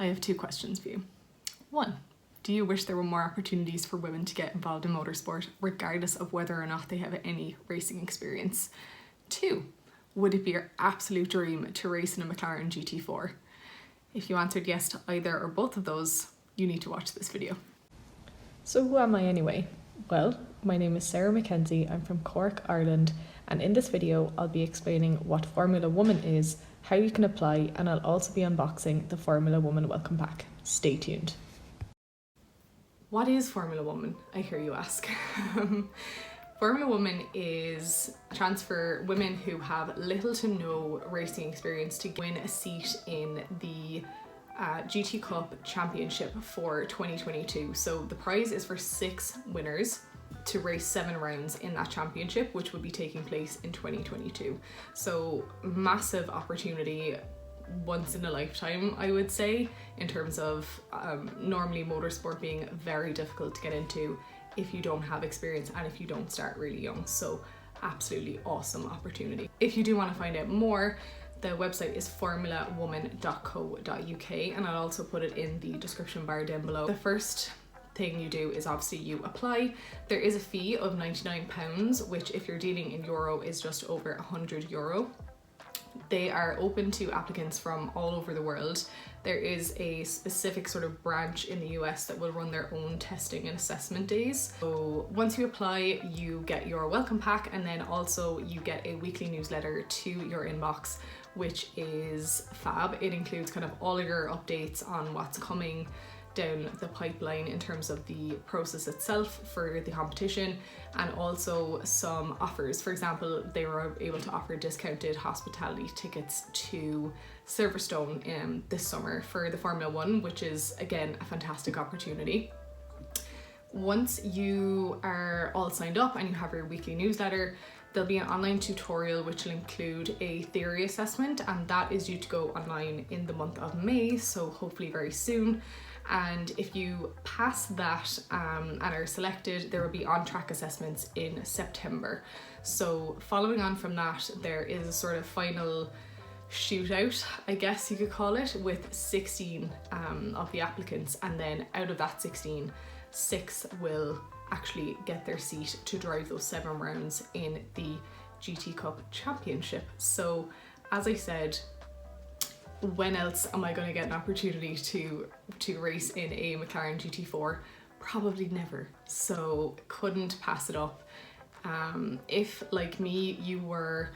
have two questions for you. One, do you wish there were more opportunities for women to get involved in motorsport, regardless of whether or not they have any racing experience? Two, would it be your absolute dream to race in a McLaren GT4? If you answered yes to either or both of those, you need to watch this video. So who am I anyway? Well, my name is Sarah Mackenzie, I'm from Cork, Ireland, and in this video I'll be explaining what Formula Woman is, how you can apply, and I'll also be unboxing the Formula Woman welcome pack. Stay tuned. What is Formula Woman, I hear you ask? Formula Woman is a chance for women who have little to no racing experience to win a seat in the GT Cup Championship for 2022. So the prize is for 6 winners to race 7 rounds in that championship, which will be taking place in 2022. So massive opportunity, once in a lifetime, I would say, in terms of normally motorsport being very difficult to get into if you don't have experience and if you don't start really young. So absolutely awesome opportunity. If you do want to find out more, the website is formulawoman.co.uk, and I'll also put it in the description bar down below. The first thing you do is obviously you apply. There is a fee of £99, which if you're dealing in euro is just over €100. They are open to applicants from all over the world. There is a specific sort of branch in the US that will run their own testing and assessment days. So once you apply, you get your welcome pack, and then also you get a weekly newsletter to your inbox, which is fab. It includes kind of all your updates on what's coming down the pipeline in terms of the process itself for the competition, and also some offers. For example, they were able to offer discounted hospitality tickets to Silverstone this summer for the Formula One, which is again a fantastic opportunity. Once you are all signed up and you have your weekly newsletter, there'll be an online tutorial which will include a theory assessment, and that is due to go online in the month of May, so hopefully very soon. And if you pass that and are selected, there will be on-track assessments in September. So following on from that, there is a sort of final shootout, I guess you could call it, with 16 of the applicants, and then out of that 16, 6 will actually get their seat to drive those 7 rounds in the GT Cup Championship. So as I said, when else am I going to get an opportunity to race in a McLaren GT4? Probably never, so couldn't pass it up. If, like me, you were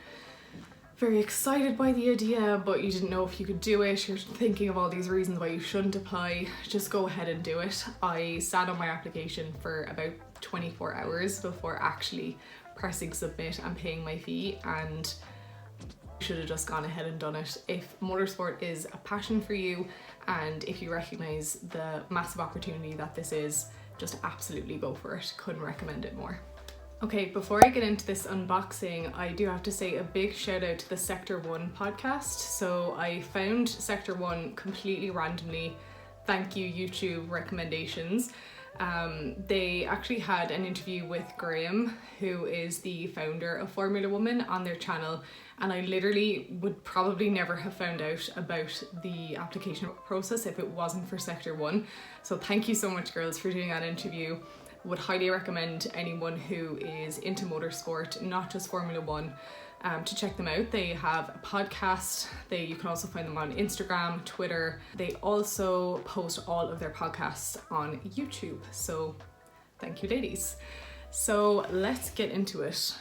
very excited by the idea but you didn't know if you could do it, you're thinking of all these reasons why you shouldn't apply, just go ahead and do it. I sat on my application for about 24 hours before actually pressing submit and paying my fee, and should have just gone ahead and done it. If motorsport is a passion for you and if you recognize the massive opportunity that this is, just absolutely go for it. Couldn't recommend it more. Okay, before I get into this unboxing, I do have to say a big shout out to the Sector 1 podcast. So I found Sector 1 completely randomly. Thank you, YouTube recommendations. They actually had an interview with Graham, who is the founder of Formula Woman, on their channel, and I literally would probably never have found out about the application process if it wasn't for Sector 1. So thank you so much, girls, for doing that interview. Would highly recommend anyone who is into motorsport, not just Formula One, to check them out. They have a podcast. You can also find them on Instagram, Twitter. They also post all of their podcasts on YouTube. So thank you, ladies. So let's get into it.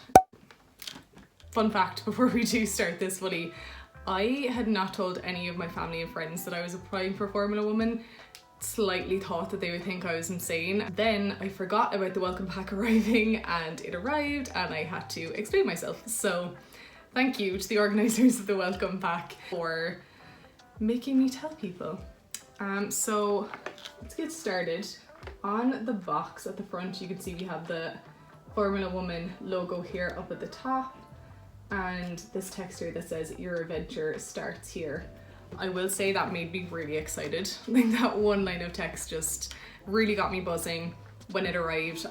Fun fact before we do start this fully, I had not told any of my family and friends that I was applying for Formula Woman. Slightly thought that they would think I was insane. Then I forgot about the welcome pack arriving, and it arrived and I had to explain myself. So thank you to the organisers of the welcome pack for making me tell people. So let's get started. On the box at the front, you can see we have the Formula Woman logo here up at the top, and this text here that says "Your adventure starts here." I will say that made me really excited. I think that one line of text just really got me buzzing. When it arrived,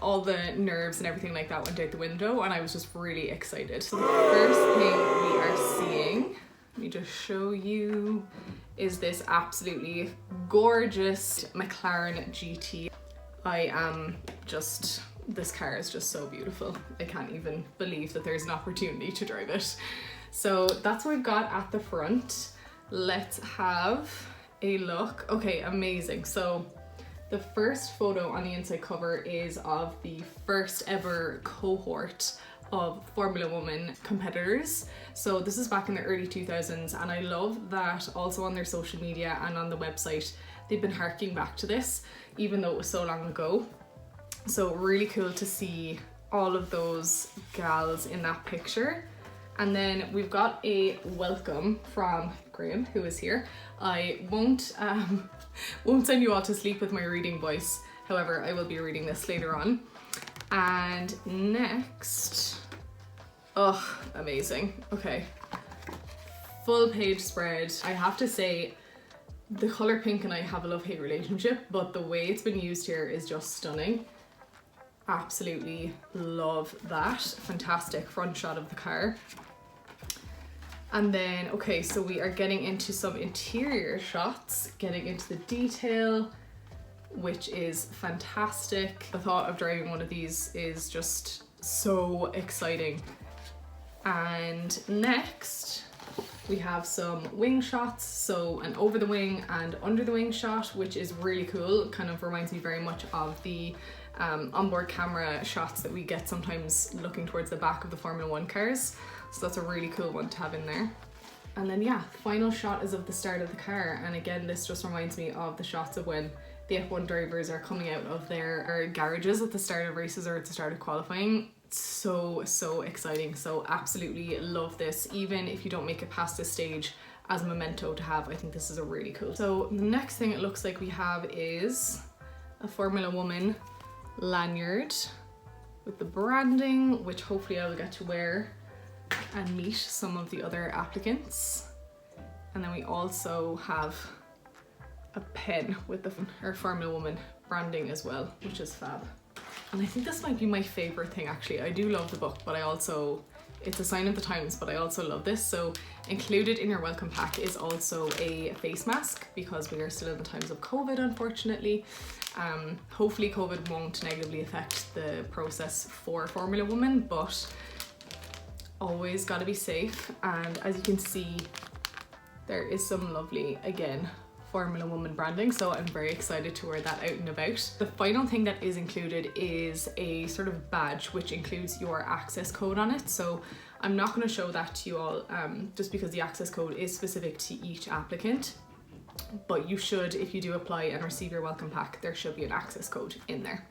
all the nerves and everything like that went out the window, and I was just really excited. So the first thing we are seeing let me just show you, is this absolutely gorgeous McLaren GT. This car is just so beautiful. I can't even believe that there's an opportunity to drive it. So that's what we've got at the front. Let's have a look. Okay, amazing. So the first photo on the inside cover is of the first ever cohort of Formula Woman competitors. So this is back in the early 2000s, and I love that also on their social media and on the website they've been harking back to this, even though it was so long ago. So really cool to see all of those gals in that picture. And then we've got a welcome from Graham, who is here. I won't send you all to sleep with my reading voice. However, I will be reading this later on. And next, oh, amazing. Okay, full page spread. I have to say, the color pink and I have a love-hate relationship, but the way it's been used here is just stunning. Absolutely love that. Fantastic front shot of the car. And then, okay, so we are getting into some interior shots, getting into the detail, which is fantastic. The thought of driving one of these is just so exciting. And next, we have some wing shots, so an over the wing and under the wing shot, which is really cool. It kind of reminds me very much of the onboard camera shots that we get sometimes looking towards the back of the Formula 1 cars. So that's a really cool one to have in there. And then yeah, final shot is of the start of the car. And again, this just reminds me of the shots of when the F1 drivers are coming out of their garages at the start of races or at the start of qualifying. So exciting. So absolutely love this. Even if you don't make it past this stage, as a memento to have, I think this is a really cool. So the next thing it looks like we have is a Formula Woman lanyard with the branding, which hopefully I will get to wear and meet some of the other applicants. And then we also have a pen with her Formula Woman branding as well, which is fab. And I think this might be my favorite thing actually. I do love the book, but it's a sign of the times, but I also love this. So included in your welcome pack is also a face mask, because we are still in the times of COVID, unfortunately. Hopefully COVID won't negatively affect the process for Formula Woman, but always gotta be safe. And as you can see, there is some lovely, again, Formula Woman branding, so I'm very excited to wear that out and about. The final thing that is included is a sort of badge which includes your access code on it. So I'm not going to show that to you all just because the access code is specific to each applicant, but you should, if you do apply and receive your welcome pack, there should be an access code in there.